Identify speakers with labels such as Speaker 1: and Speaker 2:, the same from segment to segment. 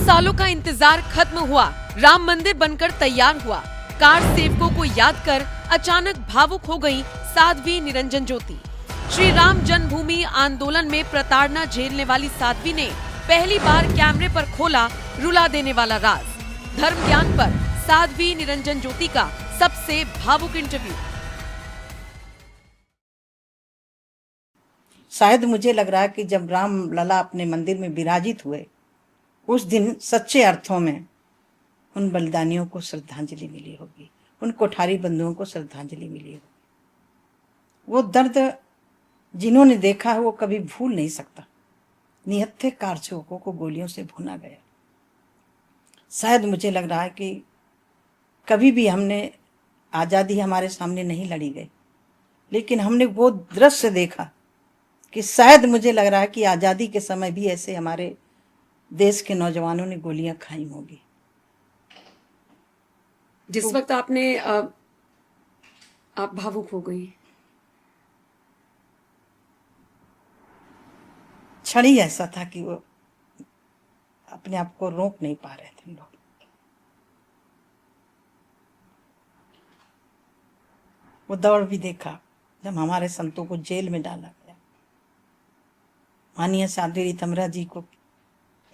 Speaker 1: सालों का इंतजार खत्म हुआ, राम मंदिर बनकर तैयार हुआ। कार सेवकों को याद कर अचानक भावुक हो गई साध्वी निरंजन ज्योति। श्री राम जन्मभूमि आंदोलन में प्रताड़ना झेलने वाली साध्वी ने पहली बार कैमरे पर खोला रुला देने वाला राज। धर्म ज्ञान पर साध्वी निरंजन ज्योति का सबसे भावुक इंटरव्यू।
Speaker 2: शायद मुझे लग रहा है कि जब राम लला अपने मंदिर में विराजित हुए उस दिन सच्चे अर्थों में उन बलिदानियों को श्रद्धांजलि मिली होगी, उन कोठारी बंधुओं को श्रद्धांजलि मिली होगी। वो दर्द जिन्होंने देखा है वो कभी भूल नहीं सकता। निहत्थे कारसेवकों को गोलियों से भुना गया। शायद मुझे लग रहा है कि कभी भी हमने आज़ादी हमारे सामने नहीं लड़ी गई, लेकिन हमने वो दृश्य देखा कि शायद मुझे लग रहा है कि आज़ादी के समय भी ऐसे हमारे देश के नौजवानों ने गोलियां खाई होंगी।
Speaker 1: जिस वक्त आपने आप भावुक हो गई।
Speaker 2: क्षण ही ऐसा था कि वो अपने आप को रोक नहीं पा रहे थे लोग। वो दौड़ भी देखा जब हमारे संतों को जेल में डाला गया। माननीय साध्वी रीतमरा जी को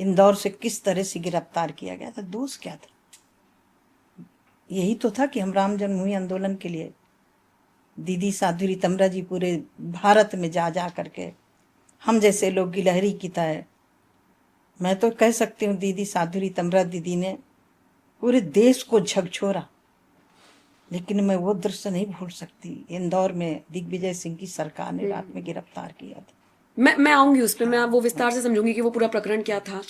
Speaker 2: इंदौर से किस तरह से गिरफ्तार किया गया था। दोष क्या था? यही तो था कि हम राम जन्मभूमि आंदोलन के लिए दीदी साध्वी रीतमरा जी पूरे भारत में जा जा करके हम जैसे लोग गिलहरी की तरह, मैं तो कह सकती हूँ दीदी साध्वी रीतमरा दीदी ने पूरे देश को झकझोरा। लेकिन मैं वो दृश्य नहीं भूल सकती। इंदौर में दिग्विजय सिंह की सरकार ने रात में गिरफ्तार किया था।
Speaker 1: मैं आऊंगी उस पर, मैं वो विस्तार से समझूंगी कि वो पूरा प्रकरण क्या था।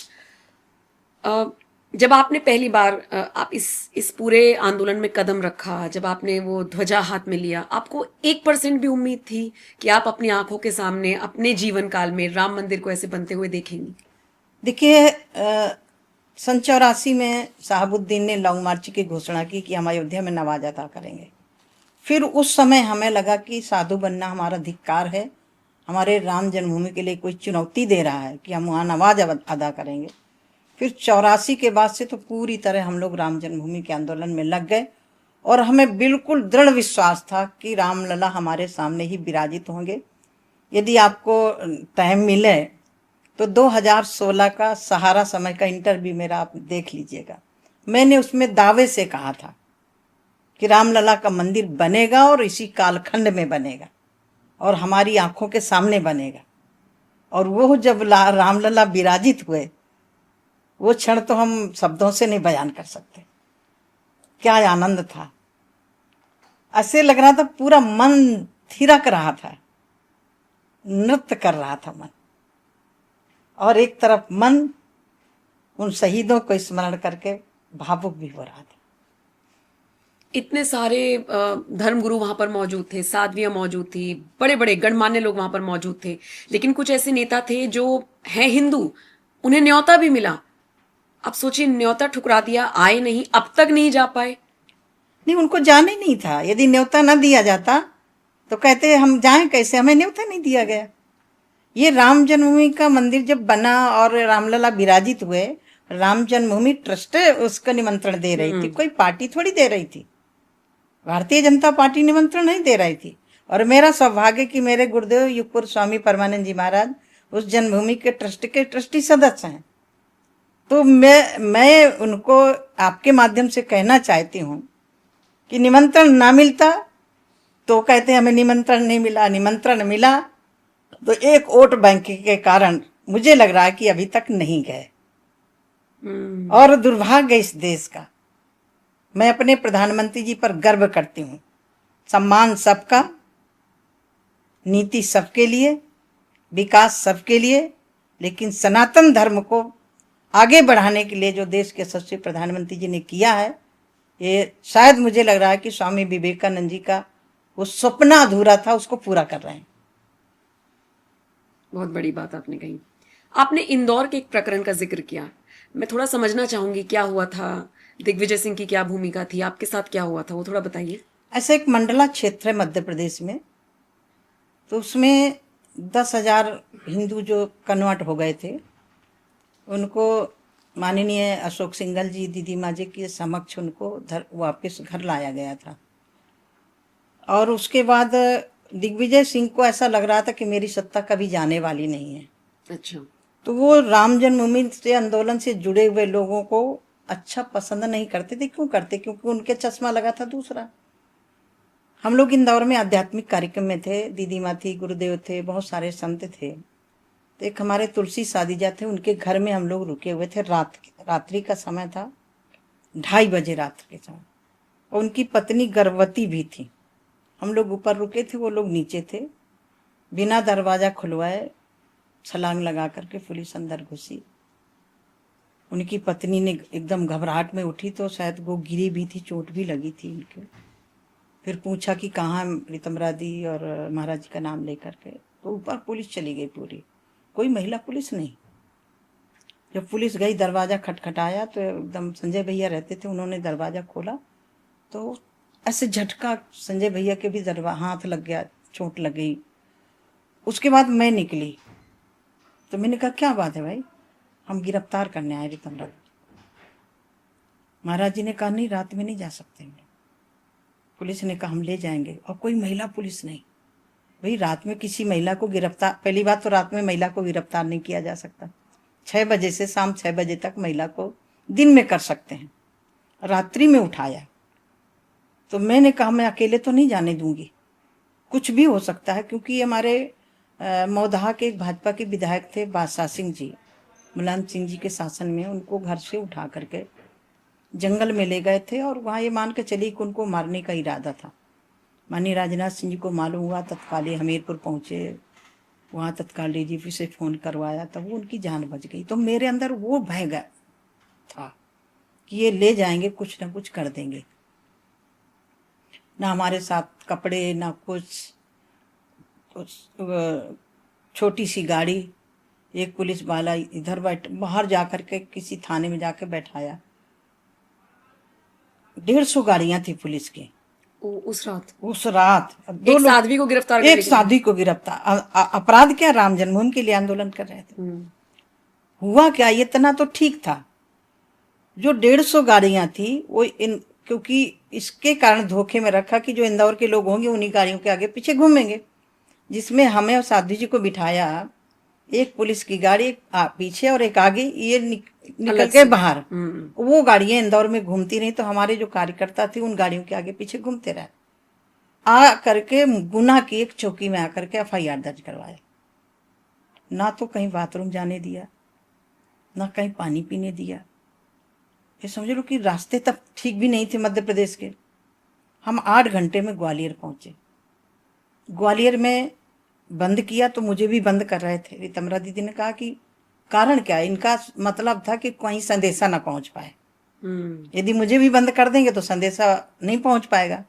Speaker 1: जब आपने पहली बार आप इस पूरे आंदोलन में कदम रखा, जब आपने वो ध्वजा हाथ में लिया, आपको 1% भी उम्मीद थी कि आप अपनी आंखों के सामने अपने जीवन काल में राम मंदिर को ऐसे बनते हुए देखेंगी?
Speaker 2: देखिए, सन 84 में शहाबुद्दीन ने लॉन्ग मार्च की घोषणा की कि हम अयोध्या में नमाज अदा करेंगे। फिर उस समय हमें लगा कि साधु बनना हमारा धिक्कार है, हमारे राम जन्मभूमि के लिए कोई चुनौती दे रहा है कि हम वहाँ नमाज अदा करेंगे। फिर 84 के बाद से तो पूरी तरह हम लोग राम जन्मभूमि के आंदोलन में लग गए और हमें बिल्कुल दृढ़ विश्वास था कि रामलला हमारे सामने ही विराजित होंगे। यदि आपको टाइम मिले तो 2016 का सहारा समय का इंटरव्यू मेरा आप देख लीजिएगा। मैंने उसमें दावे से कहा था कि रामलला का मंदिर बनेगा और इसी कालखंड में बनेगा और हमारी आंखों के सामने बनेगा। और वो जब रामलला विराजित हुए, वो क्षण तो हम शब्दों से नहीं बयान कर सकते। क्या आनंद था! ऐसे लग रहा था पूरा मन थिरक रहा था, नृत्य कर रहा था मन, और एक तरफ मन उन शहीदों को स्मरण करके भावुक भी हो रहा था।
Speaker 1: इतने सारे धर्मगुरु वहां पर मौजूद थे, साध्वियां मौजूद थी, बड़े बड़े गणमान्य लोग वहां पर मौजूद थे, लेकिन कुछ ऐसे नेता थे जो हैं हिंदू, उन्हें न्योता भी मिला। अब सोचिए, न्योता ठुकरा दिया, आए नहीं, अब तक नहीं जा पाए।
Speaker 2: नहीं, उनको जाने नहीं था। यदि न्योता न दिया जाता तो कहते हम जाएं कैसे, हमें न्योता नहीं दिया गया। ये राम जन्मभूमि का मंदिर जब बना और रामलला विराजित हुए, राम जन्मभूमि ट्रस्ट उसका निमंत्रण दे रही थी, कोई पार्टी थोड़ी दे रही थी। भारतीय जनता पार्टी निमंत्रण नहीं दे रही थी। और मेरा सौभाग्य कि मेरे गुरुदेव युगपुर स्वामी परमानंद जी महाराज उस जन्मभूमि के ट्रस्ट के ट्रस्टी सदस्य हैं। तो मैं उनको आपके माध्यम से कहना चाहती हूँ कि निमंत्रण ना मिलता तो कहते हमें निमंत्रण नहीं मिला, निमंत्रण मिला तो एक वोट बैंक के कारण मुझे लग रहा है कि अभी तक नहीं गए। और दुर्भाग्य इस देश का। मैं अपने प्रधानमंत्री जी पर गर्व करती हूँ। सम्मान सबका, नीति सबके लिए, विकास सबके लिए, लेकिन सनातन धर्म को आगे बढ़ाने के लिए जो देश के यशस्वी प्रधानमंत्री जी ने किया है, ये शायद मुझे लग रहा है कि स्वामी विवेकानंद जी का वो सपना अधूरा था, उसको पूरा कर रहे हैं।
Speaker 1: बहुत बड़ी बात आपने कही। आपने इंदौर के एक प्रकरण का जिक्र किया, मैं थोड़ा समझना चाहूंगी क्या हुआ था, दिग्विजय सिंह की क्या भूमिका थी, आपके साथ क्या हुआ था, वो थोड़ा बताइए।
Speaker 2: ऐसा एक मंडला क्षेत्र है मध्य प्रदेश में, तो उसमें 10,000 हिंदू जो कन्वर्ट हो गए थे, उनको माननीय अशोक सिंघल जी दीदी माँ जी के समक्ष उनको वापस घर लाया गया था। और उसके बाद दिग्विजय सिंह को ऐसा लग रहा था कि मेरी सत्ता कभी जाने वाली नहीं है।
Speaker 1: अच्छा।
Speaker 2: तो वो राम जन्मभूमि से आंदोलन से जुड़े हुए लोगों को अच्छा पसंद नहीं करते थे। क्यों करते? क्योंकि उनके चश्मा लगा था दूसरा। हम लोग इंदौर में आध्यात्मिक कार्यक्रम में थे, दीदी माँ थी, गुरुदेव थे, बहुत सारे संत थे। तो एक हमारे तुलसी सादीजा थे, उनके घर में हम लोग रुके हुए थे। रात्रि का समय था, 2:30 बजे रात्रि के समय। और उनकी पत्नी गर्भवती भी थी। हम लोग ऊपर रुके थे, वो लोग नीचे थे। बिना दरवाजा खुलवाए छलांग लगा करके पुलिस अंदर घुसी। उनकी पत्नी ने एकदम घबराहट में उठी, तो शायद वो गिरी भी थी, चोट भी लगी थी उनके। फिर पूछा कि कहाँ रितमरा दी, और महाराज जी का नाम लेकर के। तो ऊपर पुलिस चली गई पूरी, कोई महिला पुलिस नहीं। जब पुलिस गई, दरवाजा खटखटाया, तो एकदम संजय भैया रहते थे, उन्होंने दरवाजा खोला तो ऐसे झटका, संजय भैया के भी हाथ लग गया, चोट लग गई। उसके बाद मैं निकली तो मैंने कहा क्या बात है भाई, हम गिरफ्तार करने आए रितमरा। महाराज जी ने कहा नहीं, रात में नहीं जा सकते। पुलिस ने कहा हम ले जाएंगे, और कोई महिला पुलिस नहीं। भाई रात में किसी महिला को गिरफ्तार, पहली बात तो रात में महिला को गिरफ्तार नहीं किया जा सकता। 6 बजे से शाम 6 बजे तक महिला को दिन में कर सकते हैं, रात्रि में उठाया। तो मैंने कहा मैं अकेले तो नहीं जाने दूंगी, कुछ भी हो सकता है। क्योंकि हमारे मौदहा के भाजपा के विधायक थे बादशाह सिंह जी, मुलायम सिंह जी के शासन में उनको घर से उठा करके जंगल में ले गए थे, और वहाँ ये मान के चली कि उनको मारने का इरादा था। माननीय राजनाथ सिंह जी को मालूम हुआ, तत्काल हमीरपुर पहुंचे, वहाँ तत्काल डीजीपी से फ़ोन करवाया, तब वो उनकी जान बच गई। तो मेरे अंदर वो भय गया था कि ये ले जाएंगे, कुछ ना कुछ कर देंगे। ना हमारे साथ कपड़े, ना कुछ छोटी सी गाड़ी। एक पुलिस वाला इधर बाहर जा करके किसी थाने में जाके बैठाया। 150 गाड़ियां थी पुलिस की
Speaker 1: उस
Speaker 2: रात। अब
Speaker 1: एक साध्वी को गिरफ्तार करने
Speaker 2: एक साध्वी को गिरफ्तार। अपराध क्या? राम जन्मभूमि के लिए आंदोलन कर रहे थे। हुआ क्या, इतना तो ठीक था। जो 150 गाड़ियां थी वो क्योंकि इसके कारण धोखे में रखा कि जो इंदौर के लोग होंगे उन्हीं गाड़ियों के आगे पीछे घूमेंगे, जिसमें हमें और साध्वी जी को बिठाया। एक पुलिस की गाड़ी पीछे और एक आगे, ये निकल के बाहर। वो गाड़ियां इंदौर में घूमती रही, तो हमारे जो कार्यकर्ता थे उन गाड़ियों के आगे पीछे घूमते रहे। आ करके गुना की एक चौकी में आकर के FIR दर्ज करवाया। ना तो कहीं बाथरूम जाने दिया, ना कहीं पानी पीने दिया। ये समझ लो कि रास्ते तक ठीक भी नहीं थे मध्य प्रदेश के। हम 8 घंटे में ग्वालियर पहुंचे। ग्वालियर में बंद किया तो मुझे भी बंद कर रहे थे। रितमरा दीदी ने कहा कि कारण क्या है? इनका मतलब था कि कहीं संदेशा ना पहुंच पाए। यदि मुझे भी बंद कर देंगे तो संदेशा नहीं पहुंच पाएगा।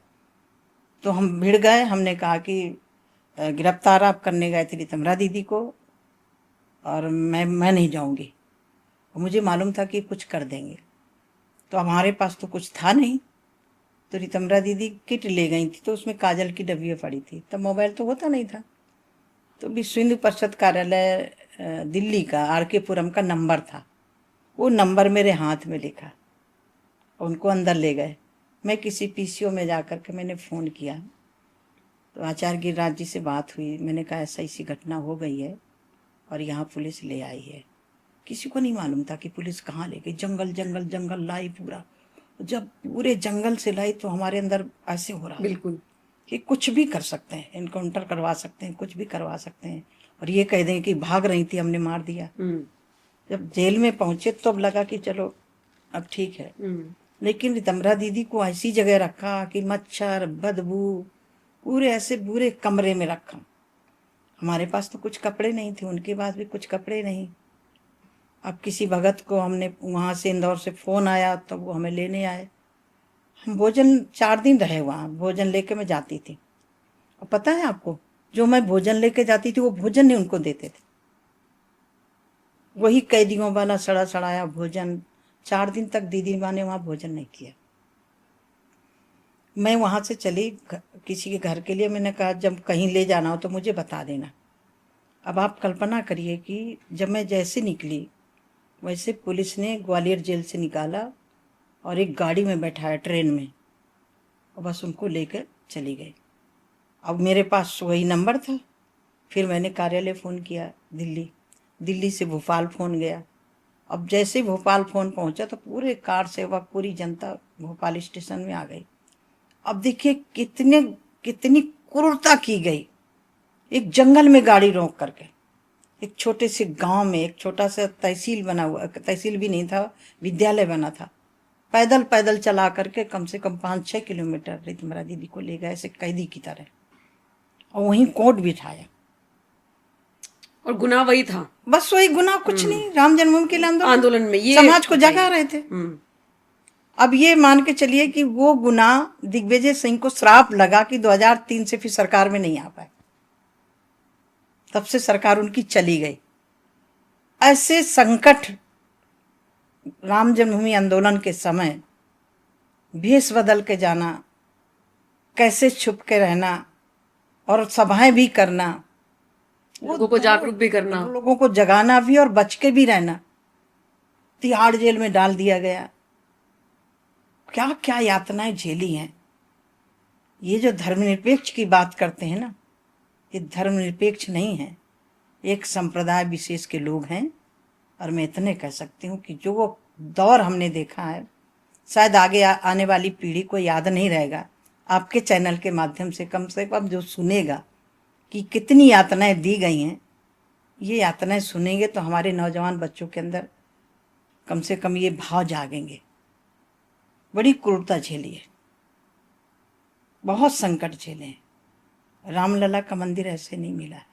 Speaker 2: तो हम भिड़ गए। हमने कहा कि गिरफ्तार आप करने गए थे रितमरा दीदी को, और मैं नहीं जाऊंगी। मुझे मालूम था कि कुछ कर देंगे। तो हमारे पास तो कुछ था नहीं। तो रितमरा दीदी किट ले गई थी, तो उसमें काजल की डब्बियाँ पड़ी थी। तब मोबाइल तो होता नहीं था। तो विश्व हिंदू परिषद कार्यालय दिल्ली का RK पुरम का नंबर था। वो नंबर मेरे हाथ में लिखा, उनको अंदर ले गए। मैं किसी PCO में जा कर के मैंने फ़ोन किया, तो आचार्य गिरिराज जी से बात हुई। मैंने कहा ऐसा ऐसी घटना हो गई है और यहाँ पुलिस ले आई है। किसी को नहीं मालूम था कि पुलिस कहाँ ले गई। जंगल जंगल जंगल लाई पूरा। जब पूरे जंगल से लाई तो हमारे अंदर ऐसे हो रहा बिल्कुल कि कुछ भी कर सकते हैं, एनकाउंटर करवा सकते हैं, कुछ भी करवा सकते हैं, और ये कह दें कि भाग रही थी, हमने मार दिया। जब जेल में पहुंचे तो अब लगा कि चलो अब ठीक है। लेकिन रितमरा दीदी को ऐसी जगह रखा कि मच्छर, बदबू, पूरे ऐसे बुरे कमरे में रखा। हमारे पास तो कुछ कपड़े नहीं थे, उनके पास भी कुछ कपड़े नहीं। अब किसी भगत को हमने वहाँ से इंदौर से फ़ोन आया तो वो हमें लेने आए। हम भोजन 4 दिन रहे वहाँ। भोजन लेके मैं जाती थी, और पता है आपको, जो मैं भोजन लेके जाती थी वो भोजन नहीं उनको देते थे। वही कैदियों वाला सड़ा सड़ाया भोजन। 4 दिन तक दीदी माँ ने वहाँ भोजन नहीं किया। मैं वहाँ से चली किसी के घर के लिए। मैंने कहा जब कहीं ले जाना हो तो मुझे बता देना। अब आप कल्पना करिए कि जब मैं जैसे निकली, वैसे पुलिस ने ग्वालियर जेल से निकाला और एक गाड़ी में बैठाया, ट्रेन में, और बस उनको लेकर चली गई। अब मेरे पास वही नंबर था, फिर मैंने कार्यालय फ़ोन किया दिल्ली से भोपाल फ़ोन गया। अब जैसे ही भोपाल फ़ोन पहुंचा तो पूरे कार सेवक, पूरी जनता भोपाल स्टेशन में आ गई। अब देखिए कितनी क्रूरता की गई। एक जंगल में गाड़ी रोक करके, एक छोटे से गांव में एक छोटा सा तहसील बना हुआ, तहसील भी नहीं था, विद्यालय बना था, पैदल पैदल चला करके कम से कम 5-6 किलोमीटर रितमरा दीदी को ले गए ऐसे कैदी की तरह, और वहीं कोर्ट बिठाया।
Speaker 1: और गुनाह वही था,
Speaker 2: बस वही गुनाह, कुछ नहीं। राम जन्मभूमि के लिए
Speaker 1: आंदोलन में ये
Speaker 2: समाज को जगा रहे थे।
Speaker 1: हम्म।
Speaker 2: अब ये मान के चलिए कि वो गुनाह दिग्विजय सिंह को श्राप लगा कि 2003 से फिर सरकार में नहीं आ पाए, तब से सरकार उनकी चली गई। ऐसे संकट राम जन्मभूमि आंदोलन के समय भेष बदल के जाना, कैसे छुप के रहना और सभाएं भी करना,
Speaker 1: लोगों को जागरूक भी करना,
Speaker 2: लोगों को जगाना भी और बच के भी रहना। तिहाड़ जेल में डाल दिया गया, क्या क्या यातनाएं झेली हैं। ये जो धर्मनिरपेक्ष की बात करते हैं ना, ये धर्मनिरपेक्ष नहीं है, एक संप्रदाय विशेष के लोग हैं। और मैं इतने कह सकती हूँ कि जो वो दौर हमने देखा है, शायद आगे आने वाली पीढ़ी को याद नहीं रहेगा। आपके चैनल के माध्यम से कम जो सुनेगा कि कितनी यातनाएं दी गई हैं, ये यातनाएं सुनेंगे तो हमारे नौजवान बच्चों के अंदर कम से कम ये भाव जागेंगे। बड़ी क्रूरता झेली है, बहुत संकट झेले हैं। रामलला का मंदिर ऐसे नहीं मिला है।